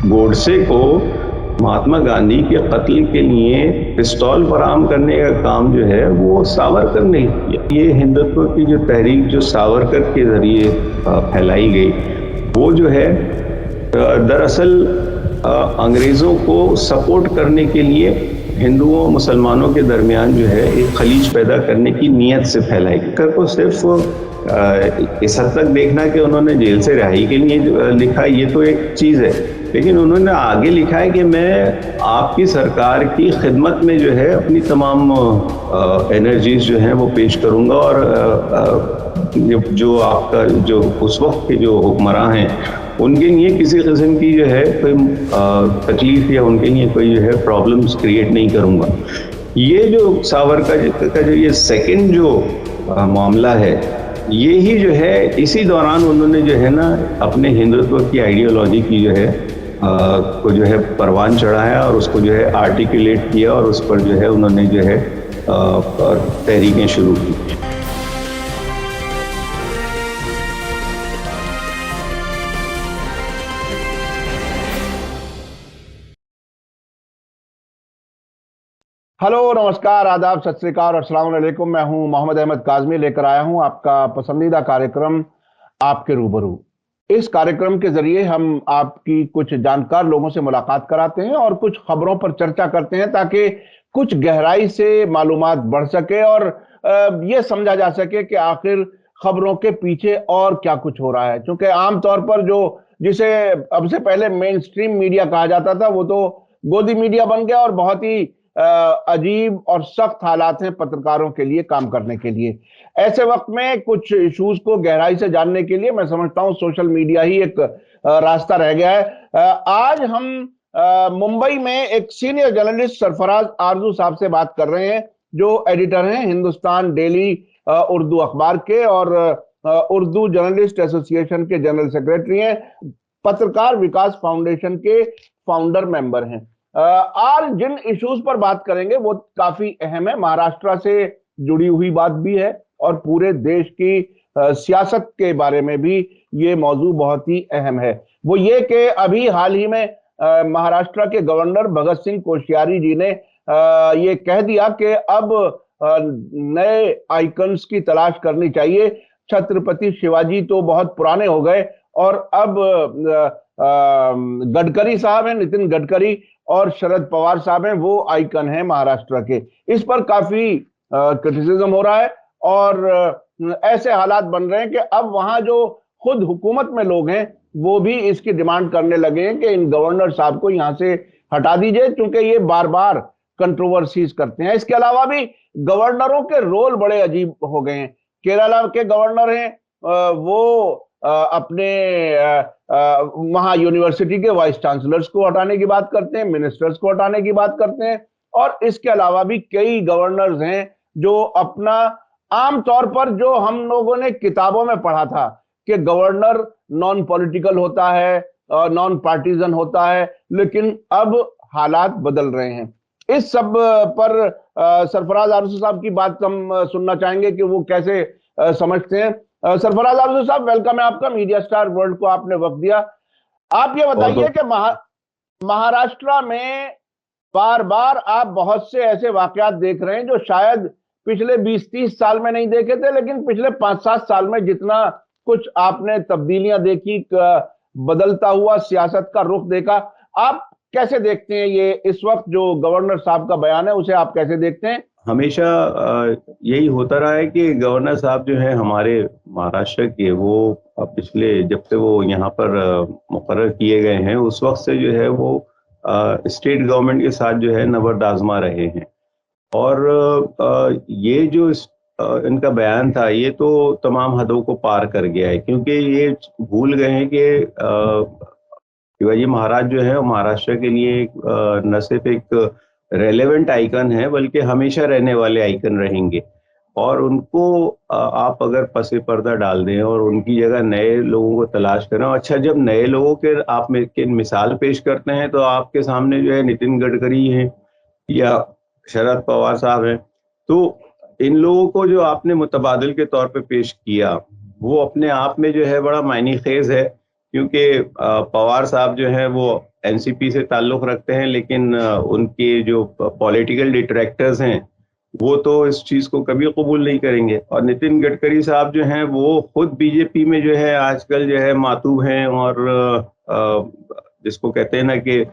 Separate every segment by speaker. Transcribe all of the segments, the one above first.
Speaker 1: गोडसे को महात्मा गांधी के कत्ल के लिए पिस्तौल फराहम करने का काम जो है वो सावरकर ने किया। ये हिंदुत्व की जो तहरीक जो सावरकर के जरिए फैलाई गई वो जो है दरअसल अंग्रेज़ों को सपोर्ट करने के लिए हिंदुओं और मुसलमानों के दरमियान जो है एक खलीज पैदा करने की नीयत से फैलाई गई। को सिर्फ इस हद तक देखना कि उन्होंने जेल से रिहाई के लिए लिखा, ये तो एक चीज़ है, लेकिन उन्होंने आगे लिखा है कि मैं आपकी सरकार की खिदमत में जो है अपनी तमाम एनर्जीज जो हैं वो पेश करूंगा और जो आपका जो उस वक्त के जो हुक्मरान हैं उनके लिए किसी किस्म की जो है कोई तकलीफ या उनके लिए कोई जो है प्रॉब्लम्स क्रिएट नहीं करूंगा। ये जो सावरकर का जो ये सेकंड जो मामला है, ये ही जो है इसी दौरान उन्होंने जो है ना अपने हिंदुत्व की आइडियोलॉजी की जो है को जो है परवान चढ़ाया और उसको जो है आर्टिकुलेट किया और उस पर जो है उन्होंने जो है तहरीकें शुरू की।
Speaker 2: हेलो, नमस्कार, आदाब, सत श्री अकाल और अस्सलाम वालेकुम। मैं हूं मोहम्मद अहमद काज़मी, लेकर आया हूं आपका पसंदीदा कार्यक्रम आपके रूबरू। इस कार्यक्रम के जरिए हम आपकी कुछ जानकार लोगों से मुलाकात कराते हैं और कुछ खबरों पर चर्चा करते हैं ताकि कुछ गहराई से मालूमात बढ़ सके और ये समझा जा सके कि आखिर खबरों के पीछे और क्या कुछ हो रहा है। क्योंकि आमतौर पर जो जिसे अब से पहले मेन स्ट्रीम मीडिया कहा जाता था वो तो गोदी मीडिया बन गया और बहुत ही अजीब और सख्त हालात हैं पत्रकारों के लिए काम करने के लिए। ऐसे वक्त में कुछ इश्यूज को गहराई से जानने के लिए मैं समझता हूं सोशल मीडिया ही एक रास्ता रह गया है। आज हम मुंबई में एक सीनियर जर्नलिस्ट सरफराज आरजू साहब से बात कर रहे हैं, जो एडिटर हैं हिंदुस्तान डेली उर्दू अखबार के और उर्दू जर्नलिस्ट एसोसिएशन के जनरल सेक्रेटरी हैं, पत्रकार विकास फाउंडेशन के फाउंडर मेंबर हैं। आज जिन इश्यूज पर बात करेंगे वो काफी अहम है, महाराष्ट्र से जुड़ी हुई बात भी है और पूरे देश की सियासत के बारे में भी ये मौजू बहुत ही अहम है। वो ये कि अभी हाल ही में महाराष्ट्र के गवर्नर भगत सिंह कोश्यारी जी ने ये कह दिया कि अब नए आइकन्स की तलाश करनी चाहिए। छत्रपति शिवाजी तो बहुत पुराने हो गए और अब गडकरी साहब हैं, नितिन गडकरी और शरद पवार साहब हैं, वो आइकन हैं महाराष्ट्र के। इस पर काफी क्रिटिसिज्म हो रहा है और ऐसे हालात बन रहे हैं कि अब वहां जो खुद हुकूमत में लोग हैं वो भी इसकी डिमांड करने लगे हैं कि इन गवर्नर साहब को यहां से हटा दीजिए, क्योंकि ये बार बार कंट्रोवर्सीज करते हैं। इसके अलावा भी गवर्नरों के रोल बड़े अजीब हो गए हैं। केरला के गवर्नर हैं, वो अपने वहां यूनिवर्सिटी के वाइस चांसलर्स को हटाने की बात करते हैं, मिनिस्टर्स को हटाने की बात करते हैं और इसके अलावा भी कई गवर्नर्स हैं जो अपना आमतौर पर जो हम लोगों ने किताबों में पढ़ा था कि गवर्नर नॉन पॉलिटिकल होता है, नॉन पार्टीजन होता है, लेकिन अब हालात बदल रहे हैं। इस सब पर सरफराज आरजू साहब की बात हम सुनना चाहेंगे कि वो कैसे समझते हैं। सरफराज आरजू साहब, वेलकम है आपका, मीडिया स्टार वर्ल्ड को आपने वक्त दिया। आप ये बताइए कि महाराष्ट्र में बार बार आप बहुत से ऐसे वाकयात देख रहे हैं जो शायद पिछले 20-30 साल में नहीं देखे थे, लेकिन पिछले 5-7 साल में जितना कुछ आपने तब्दीलियां देखी, बदलता हुआ सियासत का रुख देखा, आप कैसे देखते हैं ये इस वक्त जो गवर्नर साहब का बयान है उसे आप कैसे देखते हैं?
Speaker 1: हमेशा यही होता रहा है कि गवर्नर साहब जो है हमारे महाराष्ट्र के, वो पिछले जब से वो यहाँ पर मुकर्रर किए गए हैं उस वक्त से जो है वो स्टेट गवर्नमेंट के साथ जो है नबर्द आजमा रहे हैं। और ये जो इनका बयान था ये तो तमाम हदों को पार कर गया है, क्योंकि ये भूल गए हैं कि शिवाजी महाराज जो है महाराष्ट्र के लिए न सिर्फ एक रेलेवेंट आइकन है बल्कि हमेशा रहने वाले आइकन रहेंगे। और उनको आप अगर पसे पर्दा डाल दें और उनकी जगह नए लोगों को तलाश करें, अच्छा जब नए लोगों के आप में मिसाल पेश करते हैं तो आपके सामने जो है नितिन गडकरी हैं या शरद पवार साहब हैं, तो इन लोगों को जो आपने मुतबादिल के तौर पे पेश किया वो अपने आप में जो है बड़ा मायने खेज है, क्योंकि पवार साहब जो है वो एनसीपी से ताल्लुक रखते हैं, लेकिन उनके जो पॉलिटिकल डिट्रैक्टर्स हैं वो तो इस चीज को कभी कबूल नहीं करेंगे। और नितिन गडकरी साहब जो हैं वो खुद बीजेपी में जो है आजकल जो है मातूब हैं, और जिसको कहते हैं ना कि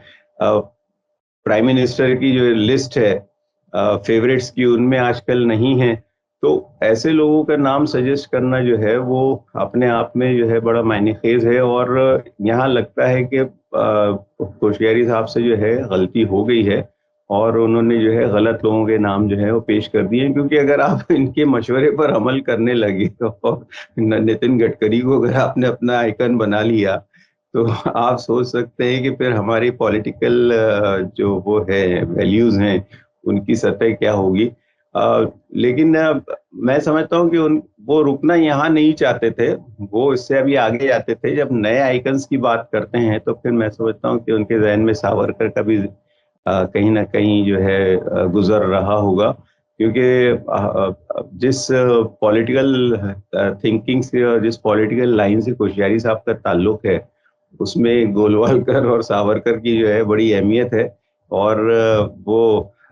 Speaker 1: प्राइम मिनिस्टर की जो लिस्ट है फेवरेट्स की, उनमें आजकल नहीं है। तो ऐसे लोगों का नाम सजेस्ट करना जो है वो अपने आप में जो है बड़ा मायनेखेज है। और यहाँ लगता है कि कोश्यारी साहब से जो है गलती हो गई है और उन्होंने जो है गलत लोगों के नाम जो है वो पेश कर दिए। क्योंकि अगर आप इनके मशवरे पर अमल करने लगे और नितिन गडकरी को अगर आपने अपना आइकन बना लिया, तो आप सोच सकते हैं कि फिर हमारी पॉलिटिकल जो वो है वैल्यूज हैं उनकी सतह क्या होगी। लेकिन मैं समझता हूँ कि वो रुकना यहाँ नहीं चाहते थे, वो इससे अभी आगे जाते थे। जब नए आइकन्स की बात करते हैं तो फिर मैं समझता हूँ कि उनके जहन में सावरकर का भी कहीं ना कहीं जो है गुजर रहा होगा। क्योंकि जिस पॉलिटिकल थिंकिंग से और जिस पॉलिटिकल लाइन से कोश्यारी साहब का ताल्लुक है, उसमें गोलवालकर और सावरकर की जो है बड़ी अहमियत है। और वो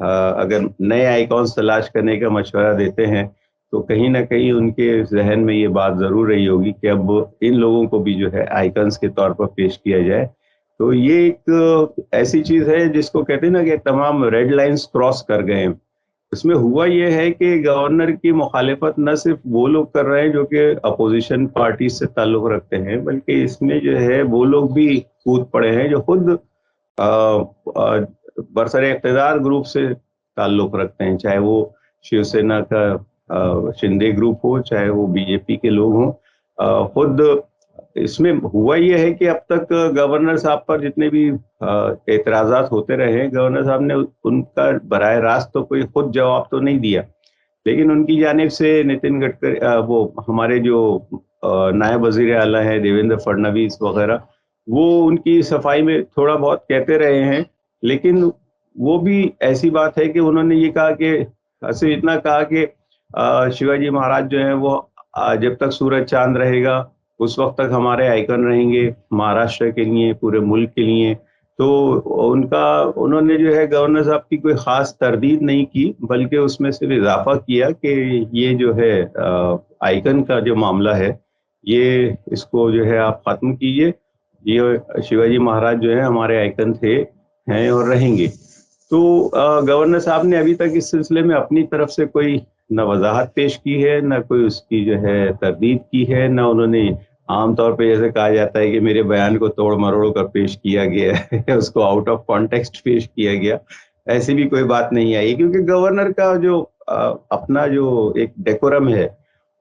Speaker 1: अगर नए आइकॉन्स तलाश करने का मशवरा देते हैं तो कहीं ना कहीं उनके जहन में ये बात जरूर रही होगी कि अब इन लोगों को भी जो है आइकन्स के तौर पर पेश किया जाए। तो ये एक ऐसी चीज है जिसको कहते हैं ना कि तमाम रेड लाइंस क्रॉस कर गए हैं। इसमें हुआ ये है कि गवर्नर की मुखालिफत न सिर्फ वो लोग कर रहे हैं जो कि अपोजिशन पार्टी से ताल्लुक रखते हैं, बल्कि इसमें जो है वो लोग भी कूद पड़े हैं जो खुद बरसरे इक़्तिदार ग्रुप से ताल्लुक रखते हैं, चाहे वो शिवसेना का शिंदे ग्रुप हो, चाहे वो बीजेपी के लोग हों। खुद इसमें हुआ ये है कि अब तक गवर्नर साहब पर जितने भी एतराज़ात होते रहे, गवर्नर साहब ने उनका बराह रास्त तो कोई खुद जवाब तो नहीं दिया, लेकिन उनकी जानिब से नितिन गडकरी वो हमारे जो नायब वजीर आला है देवेंद्र फडणवीस वगैरह, वो उनकी सफाई में थोड़ा बहुत कहते रहे हैं। लेकिन वो भी ऐसी बात है कि उन्होंने ये कहा कि सिर्फ इतना कहा कि शिवाजी महाराज जो है वो जब तक सूरज चांद रहेगा उस वक्त तक हमारे आइकन रहेंगे महाराष्ट्र के लिए, पूरे मुल्क के लिए। तो उन्होंने जो है गवर्नर साहब की कोई खास तरदीद नहीं की, बल्कि उसमें सिर्फ इजाफा किया कि ये जो है आइकन का जो मामला है ये इसको जो है आप खत्म कीजिए। ये शिवाजी महाराज जो है हमारे आइकन थे, हैं और रहेंगे। तो गवर्नर साहब ने अभी तक इस सिलसिले में अपनी तरफ से कोई न वजाहत पेश की है, न कोई उसकी जो है तरदीद की है, न उन्होंने आमतौर पे जैसे कहा जाता है कि मेरे बयान को तोड़ मरोड़ कर पेश किया गया है उसको आउट ऑफ कॉन्टेक्स्ट पेश किया गया, ऐसी भी कोई बात नहीं आई। क्योंकि गवर्नर का जो अपना जो एक डेकोरम है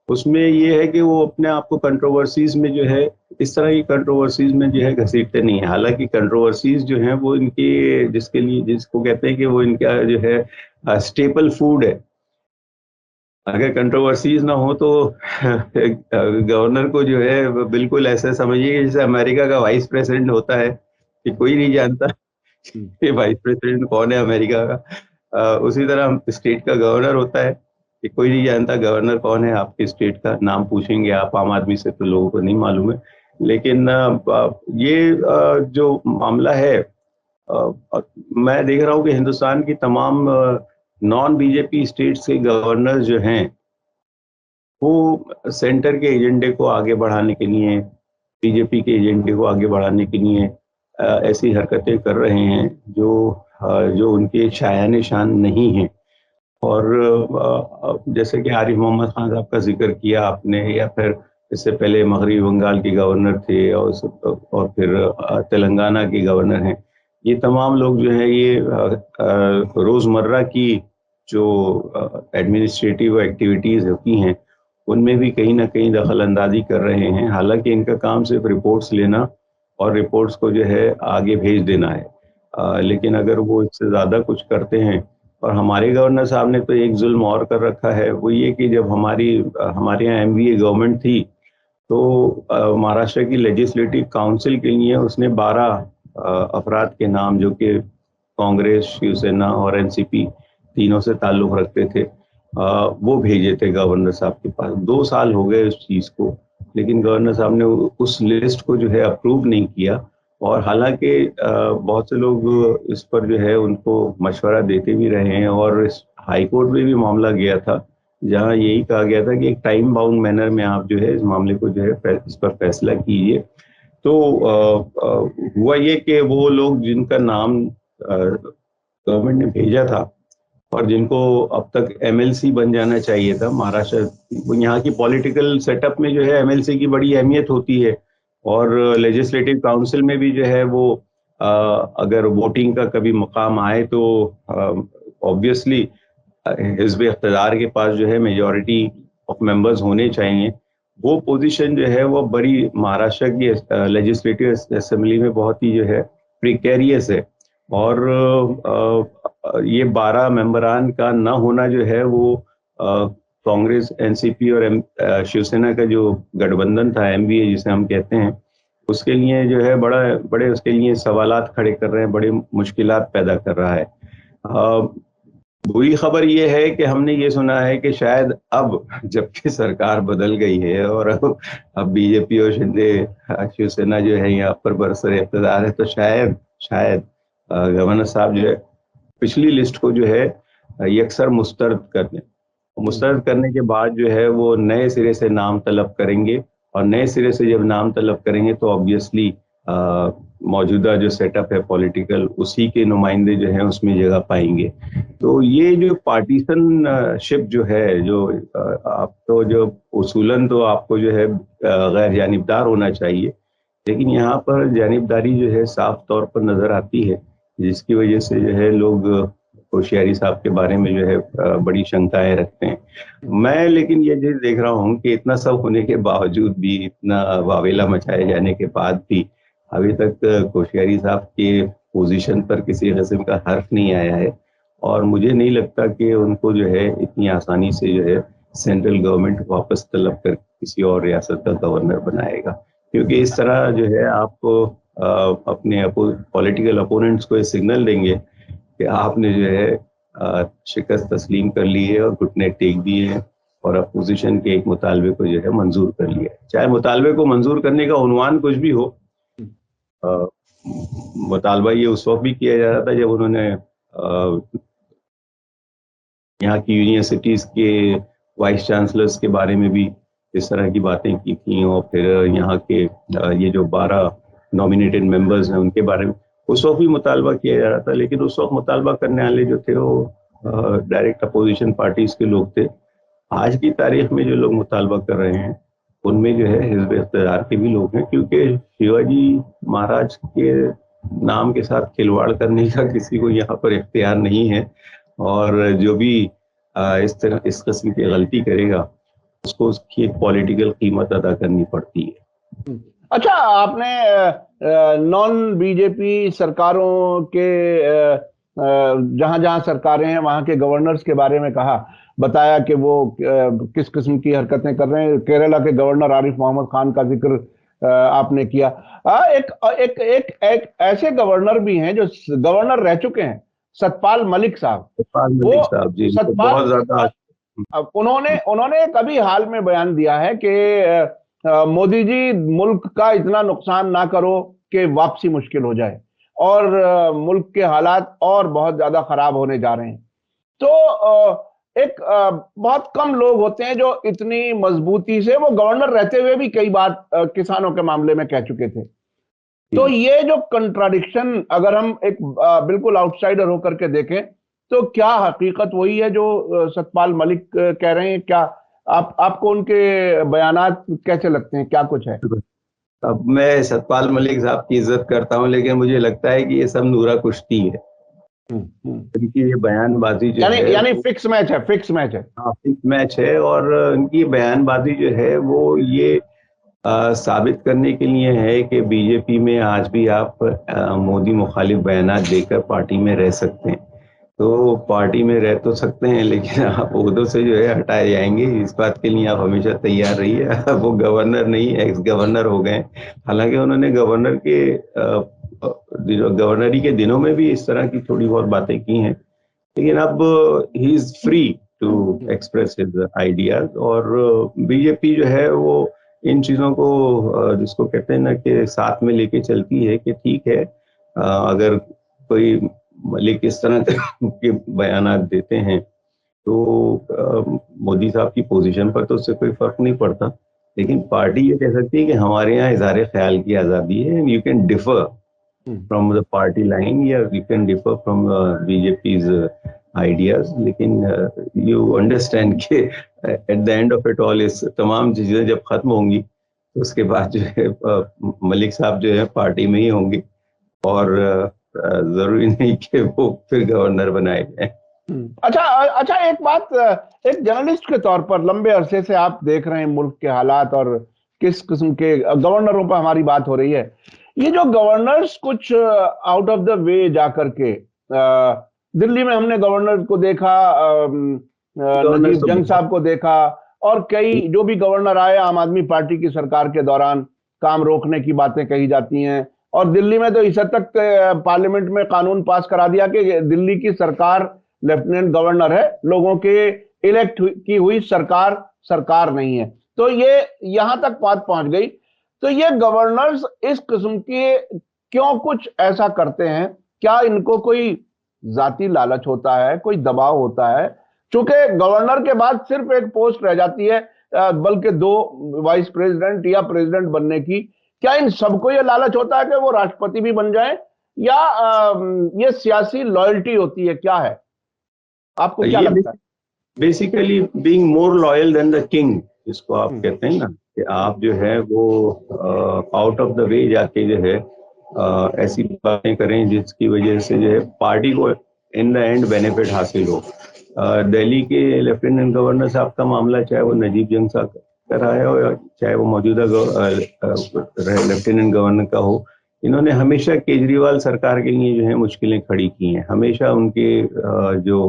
Speaker 1: उसमें ये है कि वो अपने आप को कंट्रोवर्सीज में जो है इस तरह की कंट्रोवर्सीज में जो है घसीटते नहीं है। हालांकि कंट्रोवर्सीज जो हैं वो इनके जिसके लिए जिसको कहते हैं कि वो इनका जो है स्टेपल फूड है। अगर कंट्रोवर्सीज ना हो तो गवर्नर को जो है बिल्कुल ऐसे समझिए जैसे अमेरिका का वाइस प्रेसिडेंट होता है कि कोई नहीं जानता कि वाइस प्रेसिडेंट कौन है अमेरिका का। उसी तरह स्टेट का गवर्नर होता है कि कोई नहीं जानता गवर्नर कौन है आपके स्टेट का। नाम पूछेंगे आप आम आदमी से तो लोगों को नहीं मालूम है। लेकिन ये जो मामला है मैं देख रहा हूँ कि हिंदुस्तान की तमाम नॉन बीजेपी स्टेट्स के गवर्नर जो हैं वो सेंटर के एजेंडे को आगे बढ़ाने के लिए, बीजेपी के एजेंडे को आगे बढ़ाने के लिए ऐसी हरकतें कर रहे हैं जो उनके शायान शान नहीं हैं। और जैसे कि आरिफ मोहम्मद खान साहब का जिक्र किया आपने, या फिर इससे पहले मगरबी बंगाल के गवर्नर थे और फिर तेलंगाना के गवर्नर हैं, ये तमाम लोग जो है ये रोज़मर्रा की जो एडमिनिस्ट्रेटिव एक्टिविटीज़ होती हैं उनमें भी कहीं ना कहीं दखल अंदाजी कर रहे हैं। हालांकि इनका काम सिर्फ रिपोर्ट्स लेना और रिपोर्ट्स को जो है आगे भेज देना है, लेकिन अगर वो इससे ज़्यादा कुछ करते हैं। और हमारे गवर्नर साहब ने तो एक जुल्म और कर रखा है, वो ये कि जब हमारे यहाँ एमवीए गवर्नमेंट थी तो महाराष्ट्र की लेजिस्लेटिव काउंसिल के लिए उसने 12 अफराद के नाम जो कि कांग्रेस, शिवसेना और एनसीपी तीनों से ताल्लुक रखते थे वो भेजे थे गवर्नर साहब के पास। 2 साल हो गए उस चीज़ को, लेकिन गवर्नर साहब ने उस लिस्ट को जो है अप्रूव नहीं किया। और हालांकि बहुत से लोग इस पर जो है उनको मशवरा देते भी रहे हैं, और इस हाई कोर्ट में भी मामला गया था जहां यही कहा गया था कि एक टाइम बाउंड मैनर में आप जो है इस मामले को जो है इस पर फैसला कीजिए। तो हुआ ये कि वो लोग जिनका नाम गवर्नमेंट ने भेजा था और जिनको अब तक एमएलसी बन जाना चाहिए था महाराष्ट्र, यहाँ की पॉलिटिकल सेटअप में जो है एमएलसी की बड़ी अहमियत होती है, और लेजिस्लेटिव काउंसिल में भी जो है वो अगर वोटिंग का कभी मकाम आए तो ऑब्वियसली हिज़्ब इक़्तिदार के पास जो है मेजॉरिटी ऑफ मेंबर्स होने चाहिए। वो पोजीशन जो है वो बड़ी महाराष्ट्र की लेजिस्लेटिव असेंबली में बहुत ही जो है प्रिकेरियस है, और ये 12 मेंबरान का न होना जो है वो कांग्रेस, एनसीपी और शिवसेना का जो गठबंधन था, एमवीए जिसे हम कहते हैं, उसके लिए जो है बड़े उसके लिए सवालात खड़े कर रहे हैं, बड़े मुश्किलात पैदा कर रहा है। बुरी खबर ये है कि हमने ये सुना है कि शायद अब जबकि सरकार बदल गई है और अब बीजेपी और शिवसेना जो है यहाँ पर बरसर इक़्तिदार है, तो शायद गवर्नर साहब जो है पिछली लिस्ट को जो है यकसर मुस्तरद करने के बाद जो है वो नए सिरे से नाम तलब करेंगे, और नए सिरे से जब नाम तलब करेंगे तो ऑब्वियसली मौजूदा जो सेटअप है पॉलिटिकल, उसी के नुमाइंदे जो हैं उसमें जगह पाएंगे। तो ये जो पार्टीशन शिप जो है, जो आप तो जो उसूलन तो आपको जो है गैर जानिबदार होना चाहिए, लेकिन यहाँ पर जानिबदारी जो है साफ तौर पर नजर आती है, जिसकी वजह से जो है लोग होशियारी साहब के बारे में जो है बड़ी शंकाएं रखते हैं। मैं लेकिन ये चीज देख रहा हूँ कि इतना सब होने के बावजूद भी, इतना वावेला मचाए जाने के बाद भी अभी तक कोश्यारी साहब के पोजीशन पर किसी किस्म का हर्फ नहीं आया है, और मुझे नहीं लगता कि उनको जो है इतनी आसानी से जो है सेंट्रल गवर्नमेंट वापस तलब कर किसी और रियासत का गवर्नर बनाएगा, क्योंकि इस तरह जो है आप अपने पॉलिटिकल अपोनेंट्स को ये सिग्नल देंगे कि आपने जो है शिकस्त तस्लीम कर ली है और घुटने टेक दिए हैं और अपोजिशन के एक मुतालबे को जो है मंजूर कर लिया है। चाहे मुतालबे को मंजूर करने का उन्वान कुछ भी हो, मुतालबा ये उस वक्त भी किया जा रहा था जब उन्होंने यहाँ की यूनिवर्सिटीज के वाइस चांसलर्स के बारे में भी इस तरह की बातें की थी, और फिर यहाँ के ये जो 12 नॉमिनेटेड मेंबर्स हैं उनके बारे में उस वक्त भी मुतालबा किया जा रहा था। लेकिन उस वक्त मुतालबा करने वाले जो थे वो डायरेक्ट अपोजिशन पार्टीज के लोग थे। आज की तारीख में जो लोग मुतालबा कर रहे हैं उनमें जो है हिज़्ब इक़्तिदार के भी लोग हैं, क्योंकि शिवाजी महाराज के नाम के साथ खिलवाड़ करने का किसी को यहाँ पर इख्तियार नहीं है, और जो भी इस किस्म की गलती करेगा उसको उसकी एक पॉलिटिकल कीमत अदा करनी पड़ती है।
Speaker 2: अच्छा, आपने नॉन बीजेपी सरकारों के जहां जहां सरकारें हैं वहां के गवर्नर्स के बारे में बताया कि वो किस किस्म की हरकतें कर रहे हैं। केरला के गवर्नर आरिफ मोहम्मद खान का जिक्र आपने किया। एक ऐसे गवर्नर भी हैं जो गवर्नर रह चुके हैं, सतपाल मलिक साहब। उन्होंने कभी हाल में बयान दिया है कि मोदी जी मुल्क का इतना नुकसान ना करो कि वापसी मुश्किल हो जाए, और मुल्क के हालात और बहुत ज्यादा खराब होने जा रहे हैं। तो बहुत कम लोग होते हैं जो इतनी मजबूती से, वो गवर्नर रहते हुए भी कई बार किसानों के मामले में कह चुके थे। तो ये जो कंट्राडिक्शन अगर हम एक बिल्कुल आउटसाइडर होकर के देखें तो क्या हकीकत वही है जो सतपाल मलिक कह रहे हैं? क्या आपको उनके बयानात कैसे लगते हैं, क्या कुछ है?
Speaker 1: अब मैं सतपाल मलिक साहब की इज्जत करता हूं, लेकिन मुझे लगता है कि ये सब नूरा कुश्ती है। उनकी ये बयानबाजी जो है
Speaker 2: यानी फिक्स मैच है। हाँ, फिक्स
Speaker 1: मैच है, और उनकी बयानबाजी जो है वो ये साबित करने के लिए है कि बीजेपी में आज भी आप मोदी मुखालिफ बयानात देकर पार्टी में रह सकते हैं। तो पार्टी में रह तो सकते हैं, लेकिन आप ओहदों से जो है हटाए जाएंगे, इस बात के लिए आप हमेशा तैयार रहिए। वो गवर्नर नहीं, एक्स गवर्नर हो गए। हालांकि उन्होंने गवर्नरी के दिनों में भी इस तरह की थोड़ी बहुत बातें की हैं, लेकिन अब he is free to express his ideas. और बीजेपी जो है वो इन चीज़ों को जिसको कहते हैं ना कि साथ में लेके चलती है कि ठीक है, अगर कोई मलिक इस तरह के बयानात देते हैं तो मोदी साहब की पोजीशन पर तो उससे कोई फर्क नहीं पड़ता, लेकिन पार्टी ये कह सकती है कि हमारे यहाँ इज़हार ख्याल की आज़ादी है, and you can differ from the party line या you can differ from BJP's ideas, लेकिन यू अंडरस्टैंड कि at the end of it all इस तमाम चीज़ें जब खत्म होंगी तो उसके बाद जो है मलिक साहब जो है पार्टी में ही होंगे, और जरूरी नहीं कि वो फिर गवर्नर बनाए जाए।
Speaker 2: अच्छा अच्छा, एक बात, एक जर्नलिस्ट के तौर पर लंबे अरसे से आप देख रहे हैं मुल्क के हालात और किस किस्म के गवर्नरों पर हमारी बात हो रही है। ये जो गवर्नर्स कुछ आउट ऑफ द वे जाकर के, दिल्ली में हमने गवर्नर को देखा, नजीब जंग साहब को देखा, और कई जो भी गवर्नर आए आम आदमी पार्टी की सरकार के दौरान काम रोकने की बातें कही जाती हैं, और दिल्ली में तो इस हद तक पार्लियामेंट में कानून पास करा दिया कि दिल्ली की सरकार लेफ्टिनेंट गवर्नर है, लोगों के इलेक्ट की हुई सरकार सरकार नहीं है। तो ये यहां तक बात पहुंच गई। तो ये गवर्नर्स इस किस्म के क्यों कुछ ऐसा करते हैं? क्या इनको कोई जाती लालच होता है, कोई दबाव होता है? चूंकि गवर्नर के बाद सिर्फ एक पोस्ट रह जाती है, बल्कि 2 वाइस प्रेसिडेंट या प्रेसिडेंट बनने की। क्या इन सबको ये लालच होता है कि वो राष्ट्रपति भी बन जाए, या ये सियासी लॉयल्टी होती है? क्या है, आपको क्या लगता है?
Speaker 1: Basically being more loyal than the king, जिसको आप कहते हैं ना, कि आप जो है वो आउट ऑफ द वे जाके जो है ऐसी बातें करें जिसकी वजह से जो है पार्टी को इन द एंड बेनिफिट हासिल हो। दिल्ली के लेफ्टिनेंट गवर्नर साहब का मामला, चाहे वो नजीब जंग साहब का रहा है और चाहे वो मौजूदा लेफ्टिनेंट गवर्नर का हो, इन्होंने हमेशा केजरीवाल सरकार के लिए जो है मुश्किलें खड़ी की हैं। हमेशा उनके जो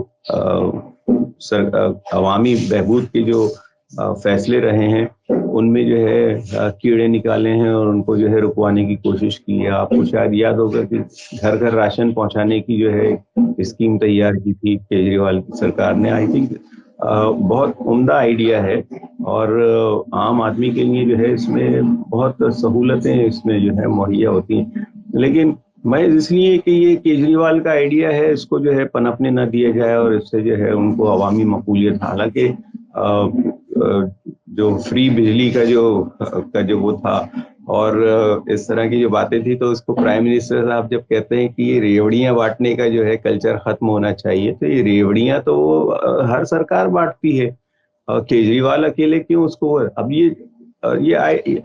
Speaker 1: अवामी बहबूद के जो फैसले रहे हैं उनमें जो है कीड़े निकाले हैं और उनको जो है रुकवाने की कोशिश की है। आपको शायद याद होगा कि घर घर राशन पहुंचाने की जो है स्कीम तैयार की थी केजरीवाल की सरकार ने। आई थिंक बहुत उम्दा आइडिया है, और आम आदमी के लिए जो है इसमें बहुत सहूलतें इसमें जो है मुहैया होती हैं। लेकिन मैं इसलिए कि ये केजरीवाल का आइडिया है, इसको जो है पनपने ना दिया जाए और इससे जो है उनको अवामी मकबूलियत, हालांकि जो फ्री बिजली का जो वो था और इस तरह की जो बातें थी, तो उसको प्राइम मिनिस्टर साहब जब कहते हैं कि ये रेवड़ियां बांटने का जो है कल्चर खत्म होना चाहिए, तो ये रेवड़ियां तो हर सरकार बांटती है, केजरीवाल अकेले क्यों उसको? अब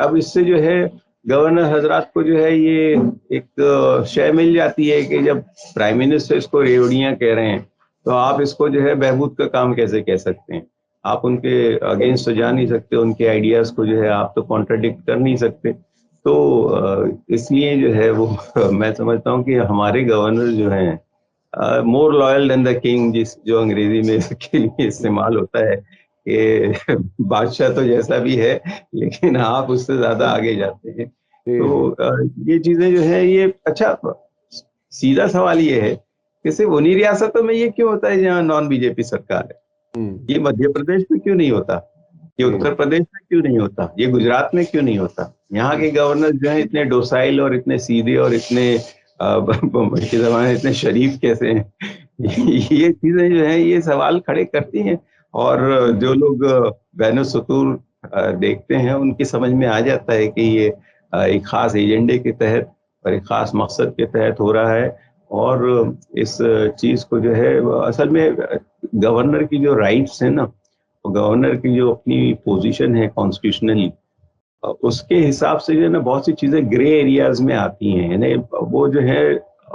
Speaker 1: अब इससे जो है गवर्नर हजरात को जो है ये एक शय मिल जाती है कि जब प्राइम मिनिस्टर इसको रेवड़ियां कह रहे हैं तो आप इसको जो है बहबूद का काम कैसे कह सकते हैं? आप उनके अगेंस्ट तो जा नहीं सकते, उनके आइडियाज को जो है आप तो कॉन्ट्राडिक्ट कर नहीं सकते। तो इसलिए जो है वो मैं समझता हूँ कि हमारे गवर्नर जो हैं more loyal than the king, जो अंग्रेजी में इसके लिए इस्तेमाल होता है कि बादशाह तो जैसा भी है लेकिन आप उससे ज्यादा आगे जाते हैं। तो ये चीजें जो है ये अच्छा, सीधा सवाल ये है कि सिर्फ उन्हीं रियासतों में ये क्यों होता है जहाँ नॉन बीजेपी सरकार है? ये मध्य प्रदेश में क्यों नहीं होता? ये उत्तर प्रदेश में क्यों नहीं होता? ये गुजरात में क्यों नहीं होता? यहाँ के गवर्नर जो है इतने डोसाइल और इतने सीधे और इतने के जमाने इतने शरीफ कैसे हैं? ये चीजें जो है ये सवाल खड़े करती हैं, और जो लोग बैन सुतूर देखते हैं उनकी समझ में आ जाता है कि ये एक खास एजेंडे के तहत और एक खास मकसद के तहत हो रहा है। और इस चीज को जो है असल में गवर्नर की जो राइट्स है ना, गवर्नर की जो अपनी पोजीशन है कॉन्स्टिट्यूशनली, उसके हिसाब से जो है ना बहुत सी चीजें ग्रे एरियाज में आती हैं, यानी वो जो है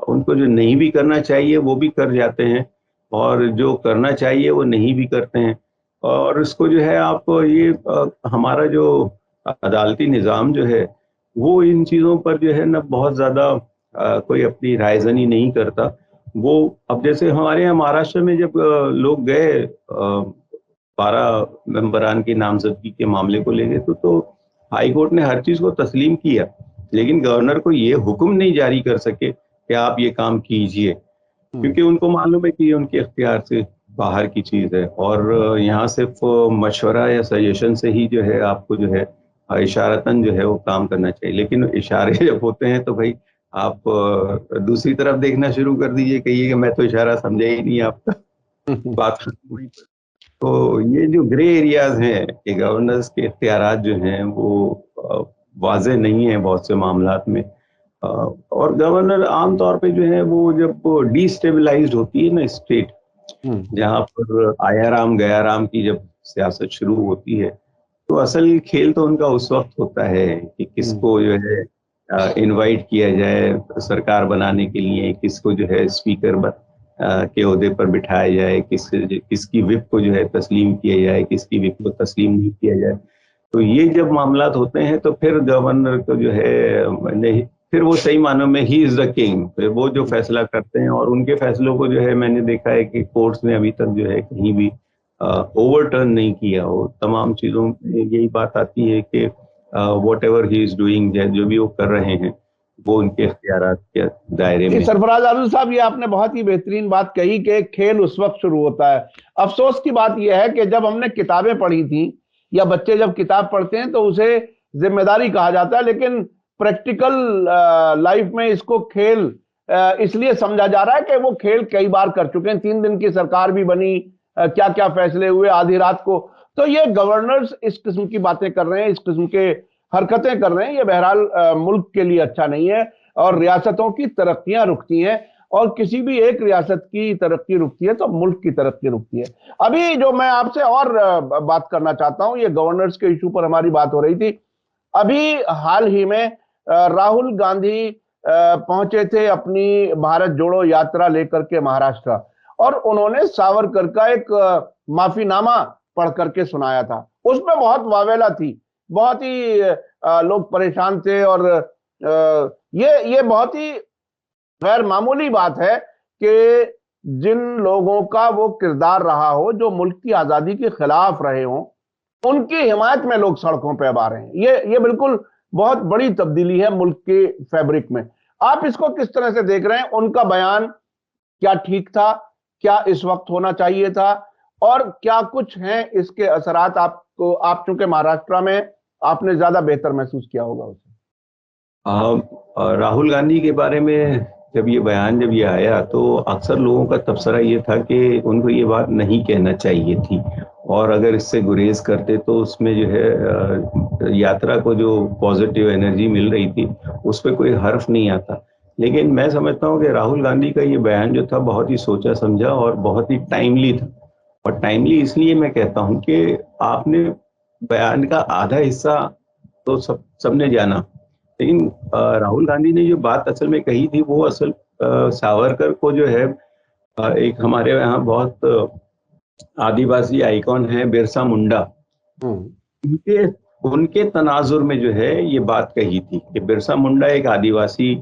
Speaker 1: उनको जो नहीं भी करना चाहिए वो भी कर जाते हैं, और जो करना चाहिए वो नहीं भी करते हैं। और इसको जो है आप ये हमारा जो अदालती निज़ाम जो है वो इन चीज़ों पर जो है ना बहुत ज़्यादा कोई अपनी रायज़नी नहीं करता। वो अब जैसे हमारे यहाँ महाराष्ट्र में जब लोग गए 12 मेंबरान की नामजदगी के मामले को लेके, तो हाई कोर्ट ने हर चीज को तस्लीम किया, लेकिन गवर्नर को ये हुक्म नहीं जारी कर सके कि आप ये काम कीजिए, क्योंकि उनको मालूम है कि ये उनके इख्तियार से बाहर की चीज है, और यहाँ सिर्फ मशवरा या सजेशन से ही जो है आपको जो है इशारतन जो है वो काम करना चाहिए। लेकिन इशारे जब होते हैं तो भाई आप दूसरी तरफ देखना शुरू कर दीजिए, कहिए कि मैं तो इशारा समझा ही नहीं आपका, बात खत्म हुई। तो ये जो ग्रे एरियाज हैं कि गवर्नर्स के इख्तियारात जो हैं वो वाज़ेह नहीं है बहुत से मामलात में। और गवर्नर आमतौर पे जो है वो जब डिस्टेबलाइज्ड होती है ना स्टेट, जहाँ पर आया राम गया राम की जब सियासत शुरू होती है, तो असल खेल तो उनका उस वक्त होता है कि किसको जो है इनवाइट किया जाए सरकार बनाने के लिए, किसको जो है स्पीकर के ओहदे पर बिठाया जाए, किसकी विप को जो है तस्लीम किया जाए, किसकी विप को तस्लीम नहीं किया जाए। तो ये जब मामलात होते हैं तो फिर गवर्नर को जो है नहीं, फिर वो सही मानों में ही इज द किंग, फिर वो जो फैसला करते हैं। और उनके फैसलों को जो है मैंने देखा है कि कोर्ट्स ने अभी तक जो है कहीं भी ओवरटर्न नहीं किया हो। तमाम चीजों में यही बात आती है कि what ever he is doing, जो भी वो कर रहे हैं वो उनके इख्तियारात के दायरे में।
Speaker 2: सरफराज आदिल साहब, ये आपने बहुत ही बेहतरीन बात कही कि खेल उस वक्त शुरू होता है। अफसोस की बात यह है कि जब हमने किताबें पढ़ी थी या बच्चे जब किताब पढ़ते हैं तो उसे जिम्मेदारी कहा जाता है, लेकिन प्रैक्टिकल लाइफ में इसको खेल इसलिए समझा जा रहा है कि वो खेल कई बार कर चुके हैं। 3 दिन की सरकार भी बनी, क्या क्या फैसले हुए आधी रात को। तो ये गवर्नर्स इस किस्म की बातें कर रहे हैं, इस किस्म के हरकतें कर रहे हैं, ये बहरहाल मुल्क के लिए अच्छा नहीं है। और रियासतों की तरक्कियां रुकती हैं, और किसी भी एक रियासत की तरक्की रुकती है तो मुल्क की तरक्की रुकती है। अभी जो मैं आपसे और बात करना चाहता हूं, ये गवर्नर्स के इशू पर हमारी बात हो रही थी। अभी हाल ही में राहुल गांधी पहुंचे थे अपनी भारत जोड़ो यात्रा लेकर के महाराष्ट्र, और उन्होंने सावरकर का एक माफीनामा पढ़ करके सुनाया था। उसमें बहुत वावेला थी, बहुत ही लोग परेशान थे। और ये बहुत ही गैर मामूली बात है कि जिन लोगों का वो किरदार रहा हो, जो मुल्क की आजादी के खिलाफ रहे हों, उनकी हिमायत में लोग सड़कों पे अब आ रहे हैं। ये बिल्कुल बहुत बड़ी तब्दीली है मुल्क के फैब्रिक में। आप इसको किस तरह से देख रहे हैं? उनका बयान क्या ठीक था, क्या इस वक्त होना चाहिए था, और क्या कुछ हैं इसके असरात आपको, आप चूंकि महाराष्ट्र में आपने ज्यादा बेहतर महसूस किया होगा उसे।
Speaker 1: राहुल गांधी के बारे में जब ये आया तो अक्सर लोगों का तबसरा ये था कि उनको ये बात नहीं कहना चाहिए थी, और अगर इससे गुरेज करते तो उसमें जो है यात्रा को जो पॉजिटिव एनर्जी मिल रही थी उस पर कोई हर्फ नहीं आता। लेकिन मैं समझता हूँ कि राहुल गांधी का ये बयान जो था बहुत ही सोचा समझा और बहुत ही टाइमली था। और टाइमली इसलिए मैं कहता हूँ कि आपने बयान का आधा हिस्सा तो सबने जाना, लेकिन राहुल गांधी ने जो बात असल में कही थी वो असल सावरकर को जो है एक हमारे यहाँ बहुत आदिवासी आइकॉन है बिरसा मुंडा, उनके उनके तनाजुर में जो है ये बात कही थी कि बिरसा मुंडा एक आदिवासी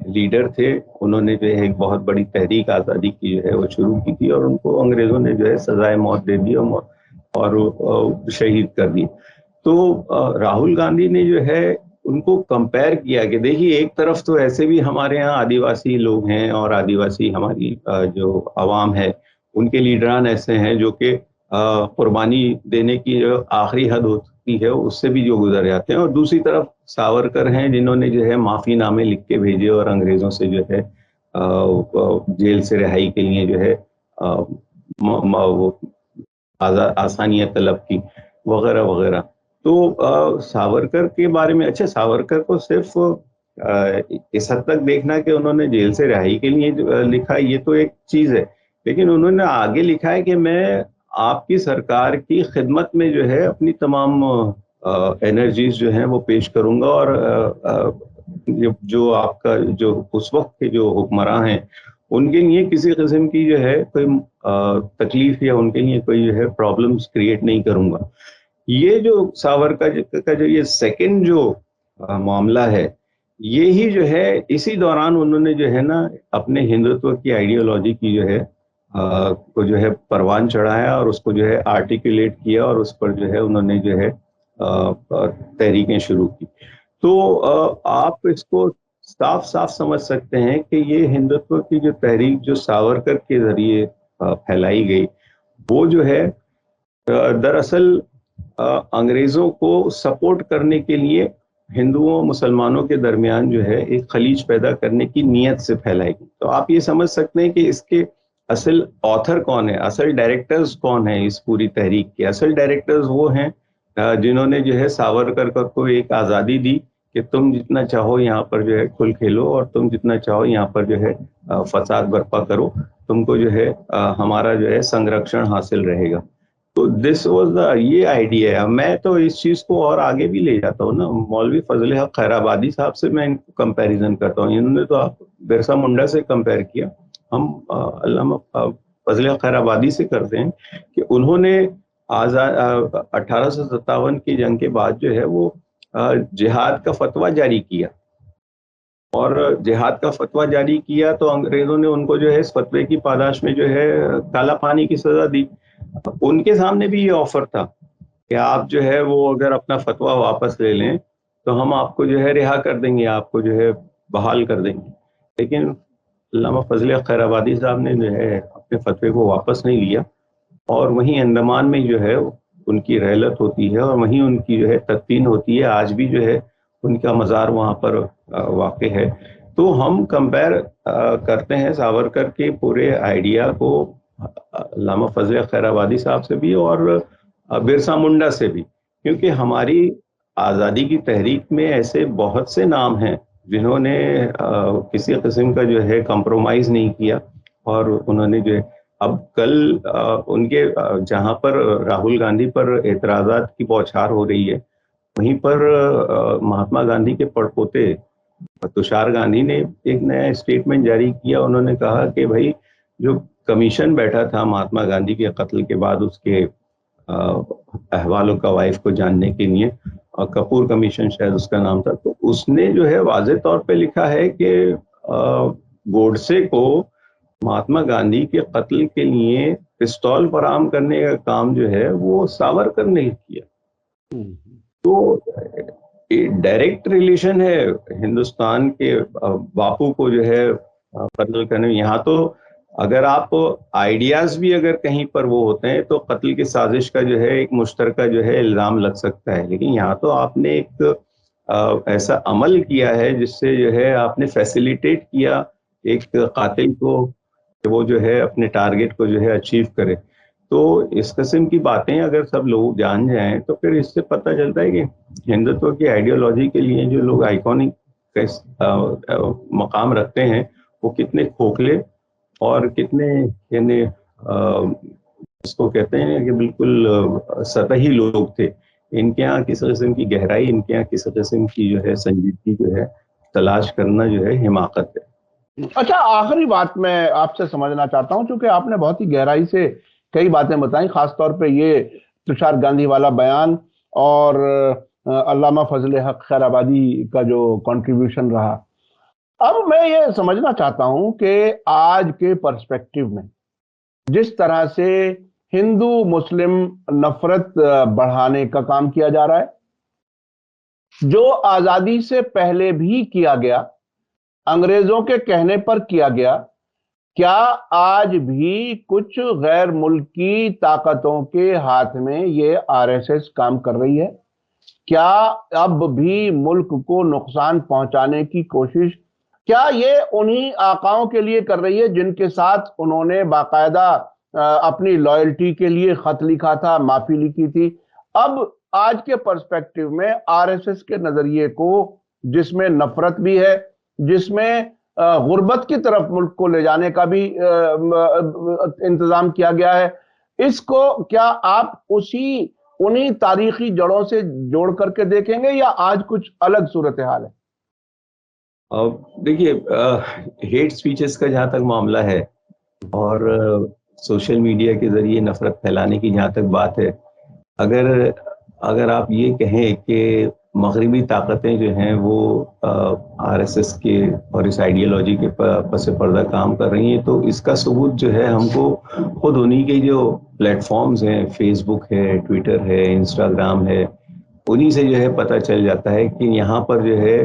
Speaker 1: लीडर थे। उन्होंने जो है एक बहुत बड़ी तहरीक आज़ादी की जो है वो शुरू की थी, और उनको अंग्रेजों ने जो है सजाए मौत दे दी और शहीद कर दी। तो राहुल गांधी ने जो है उनको कंपेयर किया कि देखिए एक तरफ तो ऐसे भी हमारे यहाँ आदिवासी लोग हैं और आदिवासी हमारी जो आवाम है उनके लीडरान ऐसे हैं जो कि कुर्बानी देने की जो आखिरी हद होती है उससे भी जो गुजर जाते हैं, और दूसरी तरफ सावरकर हैं जिन्होंने जो है माफीनामे लिख के भेजे और अंग्रेजों से जो है जेल से रिहाई के लिए जो है आसानियां तलब की वगैरह वगैरह। तो सावरकर के बारे में, अच्छा सावरकर को सिर्फ इस हद तक देखना कि उन्होंने जेल से रिहाई के लिए लिखा ये तो एक चीज है, लेकिन उन्होंने आगे लिखा है कि मैं आपकी सरकार की खिदमत में जो है अपनी तमाम एनर्जीज जो हैं वो पेश करूंगा, और जो आपका जो उस वक्त के जो हुक्मरान हैं उनके लिए किसी किस्म की जो है कोई तकलीफ या उनके लिए कोई जो है प्रॉब्लम्स क्रिएट नहीं करूंगा। ये जो सावरकर का जो ये सेकंड जो मामला है, ये ही जो है इसी दौरान उन्होंने जो है ना अपने हिंदुत्व की आइडियोलॉजी की जो है को जो है परवान चढ़ाया और उसको जो है आर्टिकुलेट किया, और उस पर जो है उन्होंने जो है तहरीकें शुरू की। तो आप इसको साफ साफ समझ सकते हैं कि ये हिंदुत्व की जो तहरीक जो सावरकर के जरिए फैलाई गई वो जो है दरअसल अंग्रेजों को सपोर्ट करने के लिए हिंदुओं और मुसलमानों के दरमियान जो है एक खलीज पैदा करने की नीयत से फैलाई गई। तो आप ये समझ सकते हैं कि इसके असल ऑथर कौन है, असल डायरेक्टर्स कौन है इस पूरी तहरीक के। असल डायरेक्टर्स वो हैं जिन्होंने जो है सावरकर को एक आज़ादी दी कि तुम जितना चाहो यहाँ पर जो है खुल खेलो और तुम जितना चाहो यहाँ पर जो है फसाद बर्पा करो, तुमको जो है हमारा जो है संरक्षण हासिल रहेगा। तो दिस वाज द ये आइडिया है। मैं तो इस चीज को और आगे भी ले जाता हूँ ना, मौलवी फजल हक खैराबादी साहब से मैं इनको कंपैरिजन करता हूँ। इन्होंने तो आप बिरसा मुंडा से कंपेयर किया, हम अल्लामा फजल हक खैराबादी से करते हैं कि उन्होंने आजाद 1857 की जंग के बाद जो है वो जिहाद का फतवा जारी किया, और जिहाद का फतवा जारी किया तो अंग्रेजों ने उनको जो है इस फतवे की पादाश में जो है काला पानी की सजा दी। उनके सामने भी ये ऑफर था कि आप जो है वो अगर अपना फतवा वापस ले लें तो हम आपको जो है रिहा कर देंगे, आपको जो है बहाल कर देंगे। लेकिन अल्लामा फजल हक खैराबादी साहब ने जो है अपने फतवे को वापस नहीं लिया, और वहीं अंडमान में जो है उनकी रहलत होती है और वहीं उनकी जो है तदफीन होती है। आज भी जो है उनका मज़ार वहाँ पर वाक़ है। तो हम कंपेयर करते हैं सावरकर के पूरे आइडिया को अल्लामा फजल खैराबादी साहब से भी और बिरसा मुंडा से भी, क्योंकि हमारी आज़ादी की तहरीक में ऐसे बहुत से नाम हैं जिन्होंने किसी किस्म का जो है कंप्रोमाइज़ नहीं किया, और उन्होंने जो है अब कल उनके जहाँ पर राहुल गांधी पर एतराज़ात की बौछार हो रही है, वहीं पर महात्मा गांधी के पड़पोते तुषार गांधी ने एक नया स्टेटमेंट जारी किया। उन्होंने कहा कि भाई जो कमीशन बैठा था महात्मा गांधी के कत्ल के बाद उसके अहवाल का वाइफ को जानने के लिए, और कपूर कमीशन शायद उसका नाम था, तो उसने जो है वाज़े तौर पे लिखा है कि गोडसे को महात्मा गांधी के कत्ल के लिए पिस्तौल फराहम करने का काम जो है वो सावरकर ने किया। तो डायरेक्ट रिलेशन है हिंदुस्तान के बापू को जो है कत्ल करने। यहाँ तो अगर आप आइडियाज भी अगर कहीं पर वो होते हैं तो कत्ल की साजिश का जो है एक मुश्तरका जो है इल्ज़ाम लग सकता है, लेकिन यहाँ तो आपने एक ऐसा अमल किया है जिससे जो है आपने फैसिलिटेट किया एक कातिल को कि वो जो है अपने टारगेट को जो है अचीव करे। तो इस किस्म की बातें अगर सब लोग जान जाएं तो फिर इससे पता चलता है कि हिंदुत्व की आइडियोलॉजी के लिए जो लोग आइकॉनिक मकाम रखते हैं वो कितने खोखले और कितने यानी इसको कहते हैं कि बिल्कुल सतही लोग थे। इनके यहाँ किसी किस्म की गहराई, इनके यहाँ किसी किस्म की जो है संजीदगी जो है तलाश करना जो है हिमाकत है।
Speaker 2: अच्छा, आखिरी बात मैं आपसे समझना चाहता हूं, क्योंकि आपने बहुत ही गहराई से कई बातें बताई, खासतौर पे ये तुषार गांधी वाला बयान और अल्लामा फजल हक खैराबादी का जो कंट्रीब्यूशन रहा। अब मैं ये समझना चाहता हूं कि आज के पर्सपेक्टिव में जिस तरह से हिंदू मुस्लिम नफरत बढ़ाने का काम किया जा रहा है, जो आजादी से पहले भी किया गया, अंग्रेजों के कहने पर किया गया, क्या आज भी कुछ गैर मुल्की ताकतों के हाथ में ये आरएसएस काम कर रही है? क्या अब भी मुल्क को नुकसान पहुंचाने की कोशिश, क्या ये उन्हीं आकाओं के लिए कर रही है जिनके साथ उन्होंने बाकायदा अपनी लॉयल्टी के लिए खत लिखा था, माफी लिखी थी? अब आज के पर्सपेक्टिव में आरएसएस के नजरिए को, जिसमें नफरत भी है, जिसमें गुर्बत की तरफ मुल्क को ले जाने का भी इंतजाम किया गया है, इसको क्या आप उन्हीं तारीखी जड़ों से जोड़ करके देखेंगे या आज कुछ अलग सूरत हाल है?
Speaker 1: देखिए, हेट स्पीचेस का जहाँ तक मामला है और सोशल मीडिया के जरिए नफरत फैलाने की जहाँ तक बात है, अगर आप ये कहें कि मगरिबी ताकतें जो हैं वो आरएसएस के और इस आइडियोलॉजी के पस पर्दा काम कर रही हैं, तो इसका सबूत जो है हमको खुद उन्हीं के जो प्लेटफॉर्म्स हैं, फेसबुक है, ट्विटर है, इंस्टाग्राम है, उन्हीं से जो है पता चल जाता है कि यहाँ पर जो है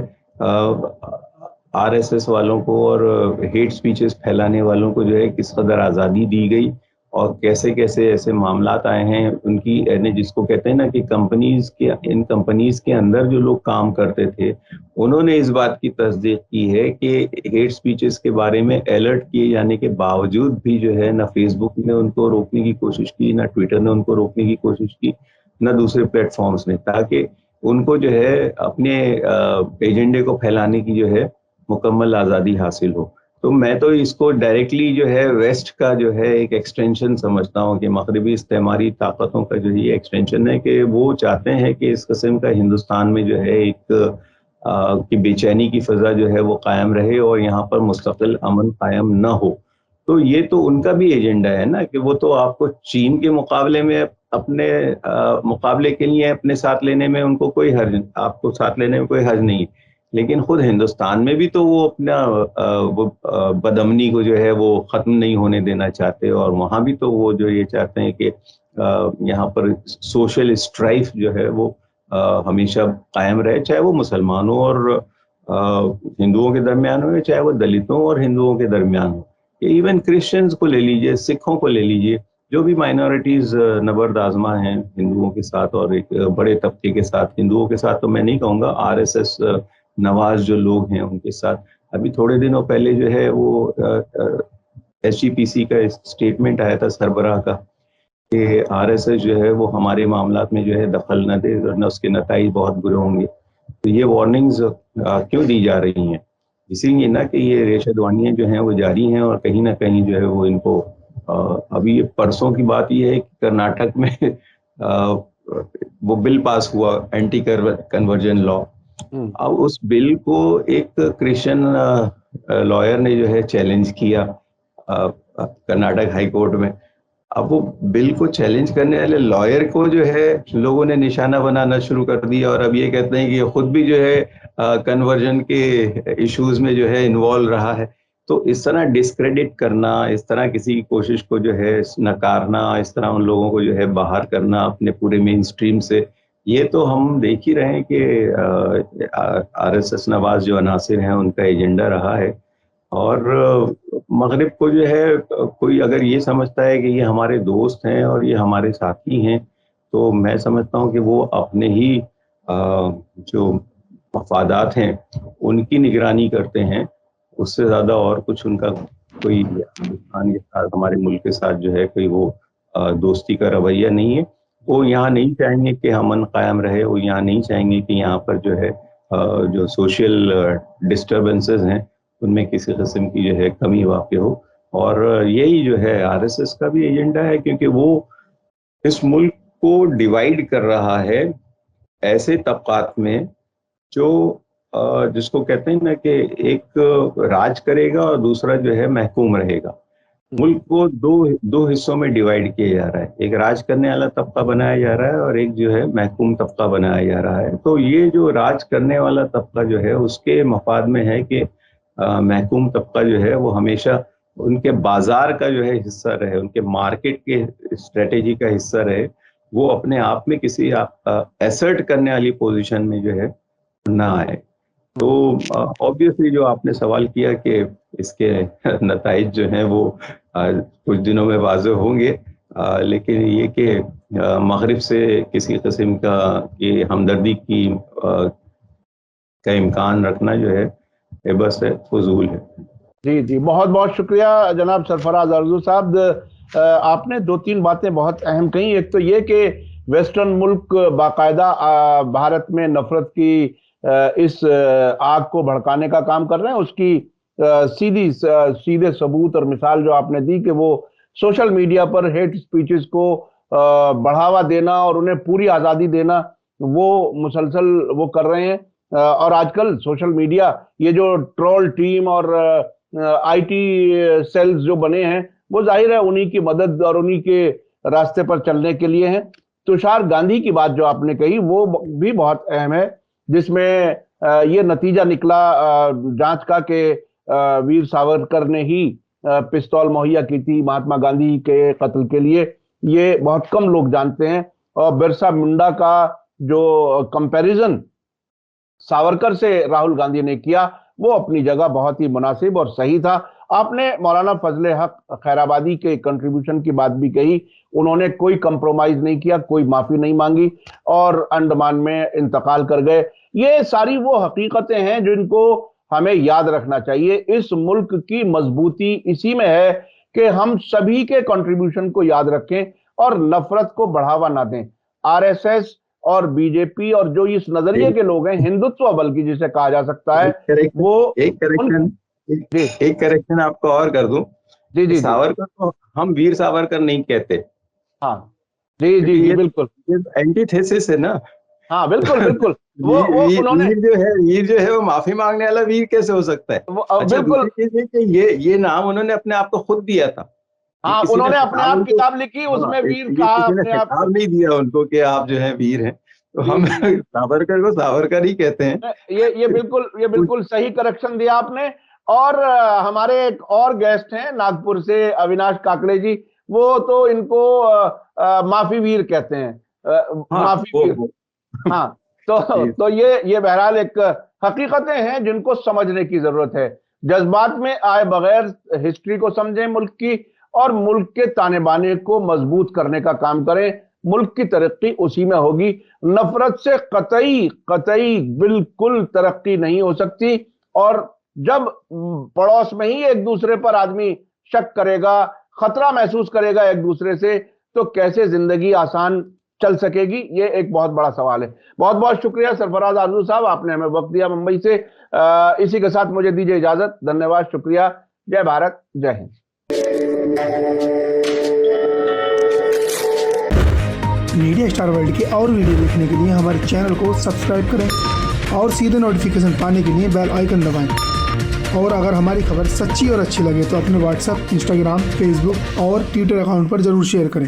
Speaker 1: आरएसएस वालों को और हेट स्पीचेस फैलाने वालों को जो है किस कदर आज़ादी दी गई और कैसे कैसे ऐसे मामलात आए हैं उनकी, यानी जिसको कहते हैं ना कि इन कंपनीज के अंदर जो लोग काम करते थे, उन्होंने इस बात की तस्दीक की है कि हेट स्पीचेस के बारे में अलर्ट किए जाने के बावजूद भी जो है ना फेसबुक ने उनको रोकने की कोशिश की, ना ट्विटर ने उनको रोकने की कोशिश की, ना दूसरे प्लेटफॉर्म्स ने, ताकि उनको जो है अपने एजेंडे को फैलाने की जो है मुकम्मल आज़ादी हासिल हो। तो मैं तो इसको डायरेक्टली जो है वेस्ट का जो है एक एक्सटेंशन समझता हूँ, कि मगरबी इस्तेमारी ताकतों का जो ये एक्सटेंशन है, कि वो चाहते हैं कि इस किस्म का हिंदुस्तान में जो है एक कि बेचैनी की फजा जो है वो कायम रहे और यहाँ पर मुस्तकिल अमन कायम न हो। तो ये तो उनका भी एजेंडा है ना, कि वो तो आपको चीन के मुकाबले में अपने मुकाबले के लिए अपने साथ लेने में उनको कोई हर्ज, आपको साथ लेने में कोई हर्ज नहीं है। लेकिन खुद हिंदुस्तान में भी तो वो अपना वो बदअमनी को जो है वो खत्म नहीं होने देना चाहते, और वहां भी तो वो जो ये चाहते हैं कि यहाँ पर सोशल स्ट्राइफ जो है वो हमेशा कायम रहे, चाहे वो मुसलमानों और हिंदुओं के दरमियान हो, चाहे वो दलितों और हिंदुओं के दरमियान हो। इवन क्रिश्चियंस को ले लीजिए, सिखों को ले लीजिए, जो भी माइनॉरिटीज नबर्द आजमा हैं हिंदुओं के साथ, और एक बड़े तबके के साथ, हिंदुओं के साथ तो मैं नहीं कहूँगा, आरएसएस नवाज जो लोग हैं उनके साथ। अभी थोड़े दिनों पहले जो है वो एसजीपीसी का स्टेटमेंट आया था सरबराह का, कि आरएसएस जो है वो हमारे मामलात में जो है दखल न दे, वरना उसके नताइज बहुत बुरे होंगे। तो ये वार्निंग्स क्यों दी जा रही हैं? इसीलिए ना कि ये रेशदवानियां जो हैं वो जारी हैं, और कहीं ना कहीं जो है वो इनको अभी परसों की बात ये है कि कर्नाटक में वो बिल पास हुआ, एंटी कन्वर्जन लॉ। अब उस बिल को एक क्रिश्चियन लॉयर ने जो है चैलेंज किया कर्नाटक हाई कोर्ट में। अब वो बिल को चैलेंज करने वाले लॉयर को जो है लोगों ने निशाना बनाना शुरू कर दिया, और अब ये कहते हैं कि खुद भी जो है कन्वर्जन के इश्यूज में जो है इन्वॉल्व रहा है। तो इस तरह डिस्क्रेडिट करना, इस तरह किसी की कोशिश को जो है नकारना, इस तरह उन लोगों को जो है बाहर करना अपने पूरे मेन स्ट्रीम से, ये तो हम देख ही रहे हैं कि आरएसएस नवाज जो अनासिर हैं उनका एजेंडा रहा है। और मगरिब को जो है कोई अगर ये समझता है कि ये हमारे दोस्त हैं और ये हमारे साथी हैं, तो मैं समझता हूँ कि वो अपने ही जो मफादात हैं उनकी निगरानी करते हैं। उससे ज़्यादा और कुछ उनका कोई हिंदुस्तान के साथ, हमारे मुल्क के साथ जो है कोई वो दोस्ती का रवैया नहीं है। वो यहाँ नहीं चाहेंगे कि अमन कायम रहे, वो यहाँ नहीं चाहेंगे कि यहाँ पर जो है जो सोशल डिस्टर्बेंसेस हैं उनमें किसी किस्म की जो है कमी वाक़ हो। और यही जो है आरएसएस का भी एजेंडा है, क्योंकि वो इस मुल्क को डिवाइड कर रहा है ऐसे तबकात में जो जिसको कहते हैं ना कि एक राज करेगा और दूसरा जो है महकूम रहेगा। मुल्क को दो दो हिस्सों में डिवाइड किया जा रहा है, एक राज करने वाला तबका बनाया जा रहा है और एक जो है महकूम तबका बनाया जा रहा है। तो ये जो राज करने वाला तबका जो है उसके मफाद में है कि महकूम तबका जो है वो हमेशा उनके बाजार का जो है हिस्सा रहे, उनके मार्केट के स्ट्रेटेजी का हिस्सा रहे, वो अपने आप में किसी एसर्ट करने वाली पोजीशन में जो है ना आए। तो ऑब्वियसली जो आपने सवाल किया कि इसके नताइज जो हैं वो कुछ दिनों में वाज़ेह होंगे, लेकिन ये कि मगरिब से किसी किस्म का ये हमदर्दी की का इम्कान रखना जो है ये बस है, फजूल है।
Speaker 2: जी जी, बहुत बहुत शुक्रिया जनाब सरफराज अर्जू साहब। आपने दो तीन बातें बहुत अहम कही। एक तो ये कि वेस्टर्न मुल्क बाकायदा भारत में नफरत की इस आग को भड़काने का काम कर रहे हैं। उसकी सीधे सबूत और मिसाल जो आपने दी कि वो सोशल मीडिया पर हेट स्पीचेस को बढ़ावा देना और उन्हें पूरी आज़ादी देना, वो मुसलसल वो कर रहे हैं। और आजकल सोशल मीडिया, ये जो ट्रोल टीम और आईटी सेल्स जो बने हैं, वो जाहिर है उन्हीं की मदद और उन्हीं के रास्ते पर चलने के लिए हैं। तुषार गांधी की बात जो आपने कही वो भी बहुत अहम है, जिसमें ये नतीजा निकला जांच का कि वीर सावरकर ने ही पिस्तौल मुहैया की थी महात्मा गांधी के कत्ल के लिए। ये बहुत कम लोग जानते हैं। और बिरसा मुंडा का जो कंपैरिजन सावरकर से राहुल गांधी ने किया, वो अपनी जगह बहुत ही मुनासिब और सही था। आपने मौलाना फजले हक खैराबादी के कंट्रीब्यूशन की बात भी कही। उन्होंने कोई कंप्रोमाइज नहीं किया, कोई माफी नहीं मांगी और अंडमान में इंतकाल कर गए। ये सारी वो हकीकतें हैं जिनको हमें याद रखना चाहिए। इस मुल्क की मजबूती इसी में है कि हम सभी के कंट्रीब्यूशन को याद रखें और नफरत को बढ़ावा ना दें। आरएसएस और बीजेपी और जो इस नजरिए के लोग हैं, हिंदुत्व बल्कि जिसे कहा जा सकता है, वो
Speaker 1: एक करेक्शन आपको और कर दूं।
Speaker 2: जी जी
Speaker 1: सावरकर को हम वीर सावरकर नहीं कहते।
Speaker 2: हाँ जी जी जी बिल्कुल,
Speaker 1: एंटीथेसिस है ना।
Speaker 2: हाँ बिल्कुल बिल्कुल। वो उन्होंने
Speaker 1: वीर जो है वो माफी मांगने वाला वीर कैसे हो सकता है? अच्छा,
Speaker 2: बिल्कुल,
Speaker 1: दूसरी चीज है कि ये नाम उन्होंने अपने आप को खुद दिया था।
Speaker 2: हाँ उन्होंने अपने आप किताब लिखी, उसमें वीर कहा अपने आप को।
Speaker 1: नहीं दिया उनको कि आप जो है वीर हैं, तो हम सावरकर को सावरकर ही कहते हैं।
Speaker 2: ये बिल्कुल सही करेक्शन दिया आपने। और हमारे एक और गेस्ट हैं नागपुर से, अविनाश काकड़े जी, वो तो इनको माफी वीर कहते हैं। माफी वीर, हाँ। तो ये बहरहाल एक हकीकतें हैं जिनको समझने की जरूरत है। जज्बात में आए बगैर हिस्ट्री को समझें मुल्क की, और मुल्क के ताने बाने को मजबूत करने का काम करें। मुल्क की तरक्की उसी में होगी। नफरत से कतई बिल्कुल तरक्की नहीं हो सकती। और जब पड़ोस में ही एक दूसरे पर आदमी शक करेगा, खतरा महसूस करेगा एक दूसरे से, तो कैसे जिंदगी आसान चल सकेगी? ये एक बहुत बड़ा सवाल है। बहुत बहुत शुक्रिया सरफराज आरजू साहब, आपने हमें वक्त दिया मुंबई से। इसी के साथ मुझे दीजिए इजाजत। धन्यवाद, शुक्रिया। जय भारत, जय हिंद।
Speaker 3: मीडिया स्टार वर्ल्ड के और वीडियो देखने के लिए हमारे चैनल को सब्सक्राइब करें और सीधे नोटिफिकेशन पाने के लिए बेल आइकन दबाएं। और अगर हमारी खबर सच्ची और अच्छी लगे तो अपने व्हाट्सएप, इंस्टाग्राम, फेसबुक और ट्विटर अकाउंट पर जरूर शेयर करें।